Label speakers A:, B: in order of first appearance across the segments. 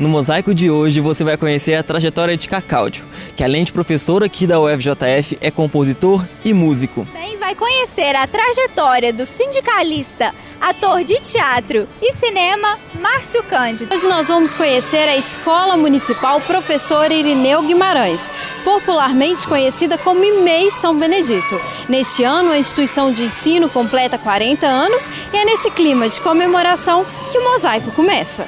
A: No Mosaico de hoje você vai conhecer a trajetória de Cacáudio, que além de professor aqui da UFJF, é compositor e músico.
B: Também vai conhecer a trajetória do sindicalista, ator de teatro e cinema, Márcio Cândido.
C: Hoje nós vamos conhecer a Escola Municipal Professor Irineu Guimarães, popularmente conhecida como IMEI São Benedito. Neste ano, a instituição de ensino completa 40 anos e é nesse clima de comemoração que o Mosaico começa.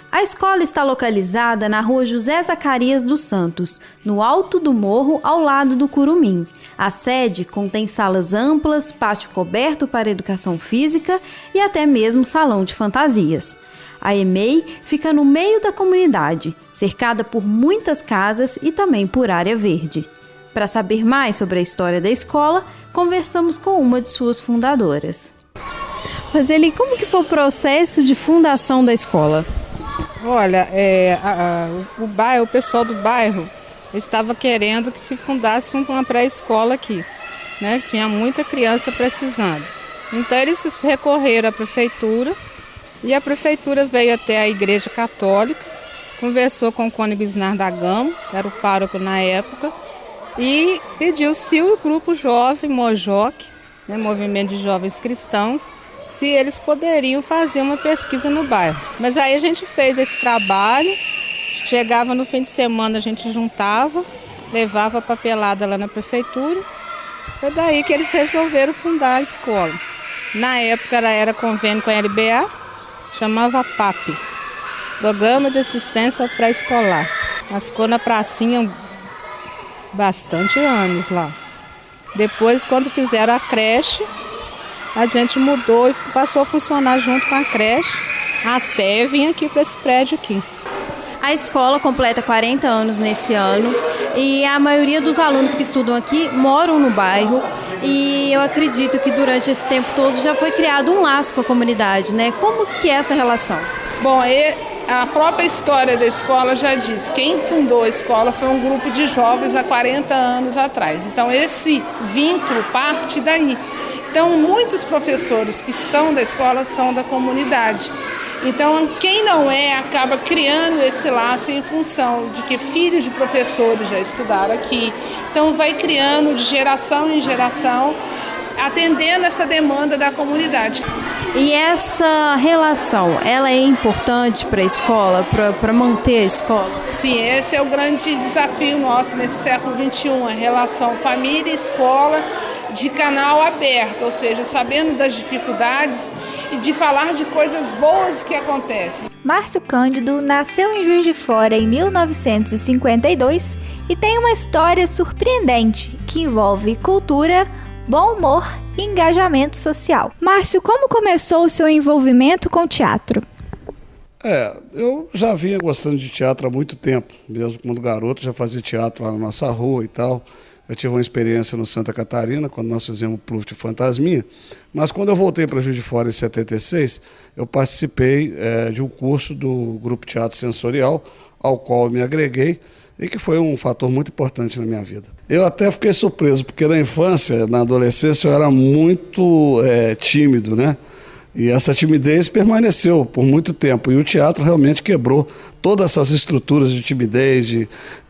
C: A escola está localizada na rua José Zacarias dos Santos, no alto do morro, ao lado do Curumim. A sede contém salas amplas, pátio coberto para educação física e até mesmo salão de fantasias. A EMEI fica no meio da comunidade, cercada por muitas casas e também por área verde. Para saber mais sobre a história da escola, conversamos com uma de suas fundadoras. Roseli, como que foi o processo de fundação da escola?
D: Olha, o pessoal do bairro estava querendo que se fundasse uma pré-escola aqui, né? Tinha muita criança precisando. Então eles recorreram à prefeitura e a prefeitura veio até a Igreja Católica, conversou com o cônego Isnar da Gama, que era o pároco na época, e pediu se o grupo jovem Mojoc, né, Movimento de Jovens Cristãos, se eles poderiam fazer uma pesquisa no bairro. Mas aí a gente fez esse trabalho, chegava no fim de semana, a gente juntava, levava a papelada lá na prefeitura. Foi daí que eles resolveram fundar a escola. Na época era convênio com a LBA, chamava PAP, Programa de Assistência Pré-Escolar. Ela ficou na pracinha bastante anos lá. Depois, quando fizeram a creche, a gente mudou e passou a funcionar junto com a creche até vir aqui para esse prédio aqui.
C: A escola completa 40 anos nesse ano e a maioria dos alunos que estudam aqui moram no bairro e eu acredito que durante esse tempo todo já foi criado um laço com a comunidade, né? Como que é essa relação?
E: Bom, a própria história da escola já diz, quem fundou a escola foi um grupo de jovens há 40 anos atrás. Então esse vínculo parte daí. Então, muitos professores que são da escola são da comunidade. Então, quem não é, acaba criando esse laço em função de que filhos de professores já estudaram aqui. Então, vai criando de geração em geração, atendendo essa demanda da comunidade.
C: E essa relação, ela é importante para a escola, para manter a escola?
E: Sim, esse é o grande desafio nosso nesse século XXI, a relação família e escola, de canal aberto, ou seja, sabendo das dificuldades e de falar de coisas boas que acontecem.
B: Márcio Cândido nasceu em Juiz de Fora em 1952 e tem uma história surpreendente que envolve cultura, bom humor e engajamento social. Márcio, como começou o seu envolvimento com o teatro?
F: Eu já vinha gostando de teatro há muito tempo, mesmo quando garoto, já fazia teatro lá na nossa rua e tal. Eu tive uma experiência no Santa Catarina, quando nós fizemos o Pluft Fantasminha, mas quando eu voltei para Juiz de Fora em 76, eu participei de um curso do Grupo Teatro Sensorial, ao qual eu me agreguei, e que foi um fator muito importante na minha vida. Eu até fiquei surpreso, porque na infância, na adolescência, eu era muito tímido, né? E essa timidez permaneceu por muito tempo. E o teatro realmente quebrou todas essas estruturas de timidez,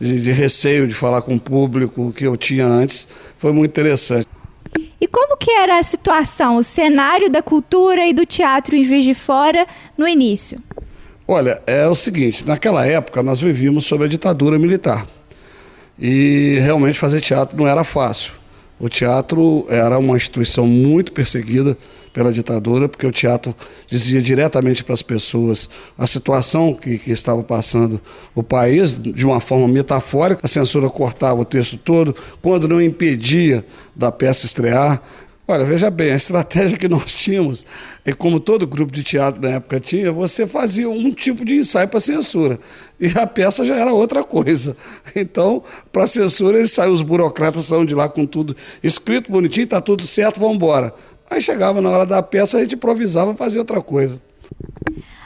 F: de receio de falar com o público que eu tinha antes. Foi muito interessante.
B: E como que era a situação, o cenário da cultura e do teatro em Juiz de Fora no início?
F: Olha, é o seguinte, naquela época nós vivíamos sob a ditadura militar. E realmente fazer teatro não era fácil. O teatro era uma instituição muito perseguida pela ditadura, porque o teatro dizia diretamente para as pessoas a situação que estava passando o país, de uma forma metafórica. A censura cortava o texto todo, quando não impedia da peça estrear. Olha, veja bem, a estratégia que nós tínhamos, e como todo grupo de teatro na época tinha, você fazia um tipo de ensaio para censura, e a peça já era outra coisa. Então, para a censura, eles saíam, os burocratas saíam de lá com tudo escrito, bonitinho, está tudo certo, vamos embora. Aí chegava na hora da peça, a gente improvisava e fazia outra coisa.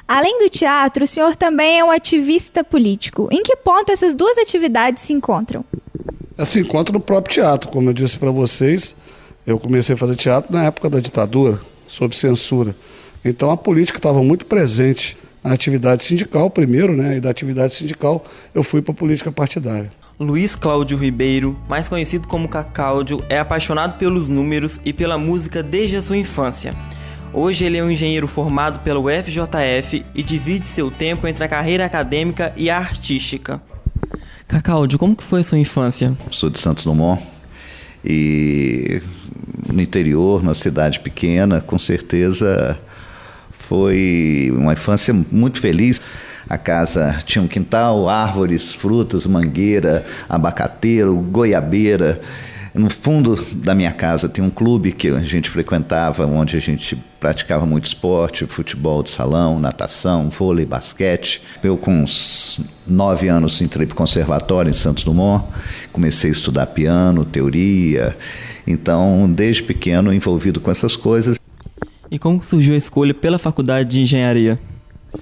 B: Além do teatro, o senhor também é um ativista político. Em que ponto essas duas atividades se encontram?
F: Se encontra no próprio teatro, como eu disse para vocês. Eu comecei a fazer teatro na época da ditadura, sob censura. Então a política estava muito presente a atividade sindical primeiro, né? E da atividade sindical eu fui para a política partidária.
A: Luiz Cláudio Ribeiro, mais conhecido como Cacáudio, é apaixonado pelos números e pela música desde a sua infância. Hoje ele é um engenheiro formado pela UFJF e divide seu tempo entre a carreira acadêmica e a artística. Cacáudio, como que foi a sua infância?
G: Sou de Santos Dumont e no interior, numa cidade pequena, com certeza foi uma infância muito feliz. A casa tinha um quintal, árvores, frutas, mangueira, abacateiro, goiabeira. No fundo da minha casa tem um clube que a gente frequentava, onde a gente praticava muito esporte, futebol de salão, natação, vôlei, basquete. Eu, com uns 9 anos, entrei para o conservatório em Santos Dumont, comecei a estudar piano, teoria. Então, desde pequeno, envolvido com essas coisas.
A: E como surgiu a escolha pela faculdade de engenharia?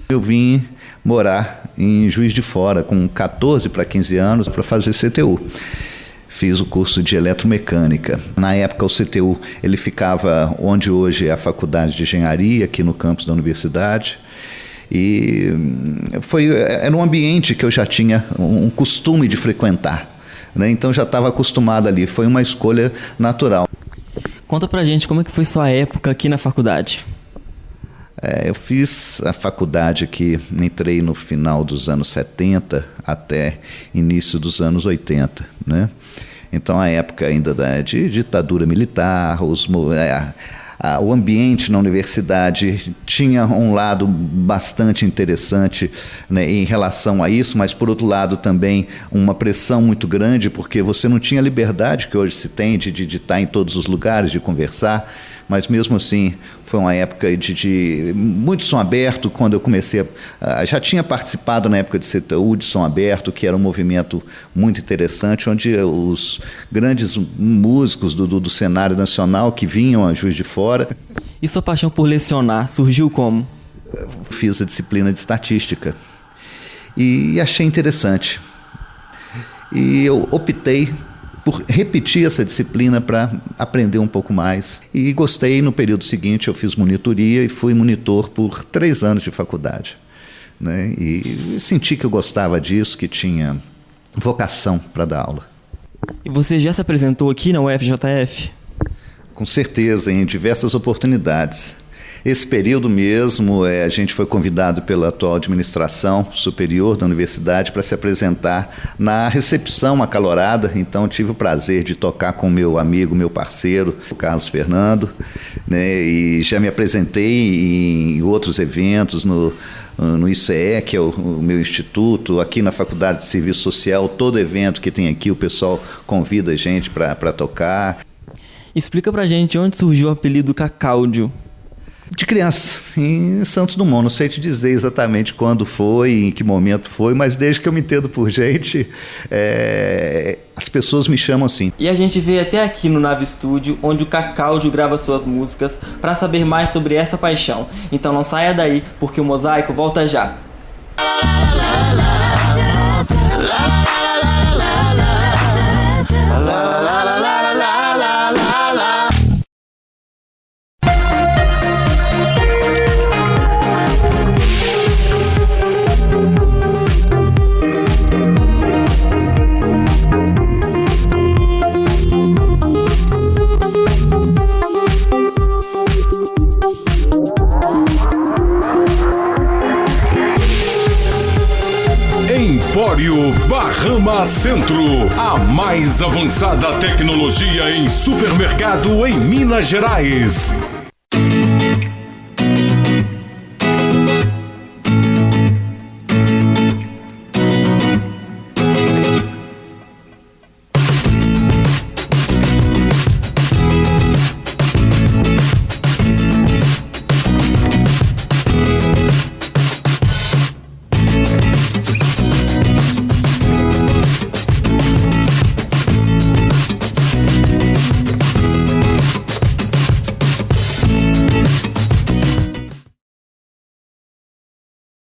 G: Eu vim morar em Juiz de Fora, com 14 para 15 anos, para fazer CTU. Fiz o curso de eletromecânica. Na época, o CTU ele ficava onde hoje é a Faculdade de Engenharia, aqui no campus da universidade. E era um ambiente que eu já tinha um costume de frequentar, né? Então, já estava acostumado ali. Foi uma escolha natural.
A: Conta pra gente como é que foi sua época aqui na faculdade.
G: Eu fiz a faculdade aqui, entrei no final dos anos 70 até início dos anos 80, né? Então, a época ainda de ditadura militar, o ambiente na universidade tinha um lado bastante interessante, né, em relação a isso, mas, por outro lado, também uma pressão muito grande, porque você não tinha a liberdade que hoje se tem de estar em todos os lugares, de conversar. Mas mesmo assim, foi uma época de muito som aberto. Quando eu comecei, já tinha participado na época de CTU, de som aberto, que era um movimento muito interessante, onde os grandes músicos do cenário nacional que vinham a Juiz de Fora.
A: E sua paixão por lecionar surgiu como?
G: Fiz a disciplina de estatística e achei interessante. E eu optei por repetir essa disciplina para aprender um pouco mais. E gostei. No período seguinte eu fiz monitoria e fui monitor por 3 anos de faculdade, né? E senti que eu gostava disso, que tinha vocação para dar aula.
A: E você já se apresentou aqui na UFJF?
G: Com certeza, em diversas oportunidades. Esse período mesmo, a gente foi convidado pela atual administração superior da universidade para se apresentar na recepção acalorada. Então, tive o prazer de tocar com meu amigo, meu parceiro, o Carlos Fernando, né? E já me apresentei em outros eventos, no ICE, que é o meu instituto, aqui na Faculdade de Serviço Social. Todo evento que tem aqui, o pessoal convida a gente para tocar.
A: Explica pra gente onde surgiu o apelido Cacáudio.
G: De criança, em Santos Dumont. Não sei te dizer exatamente quando foi, em que momento foi, mas desde que eu me entendo por gente, as pessoas me chamam assim.
A: E a gente veio até aqui no Nave Studio, onde o Cacáudio grava suas músicas, para saber mais sobre essa paixão. Então não saia daí, porque o Mosaico volta já.
H: Empório Bahama Centro, a mais avançada tecnologia em supermercado em Minas Gerais.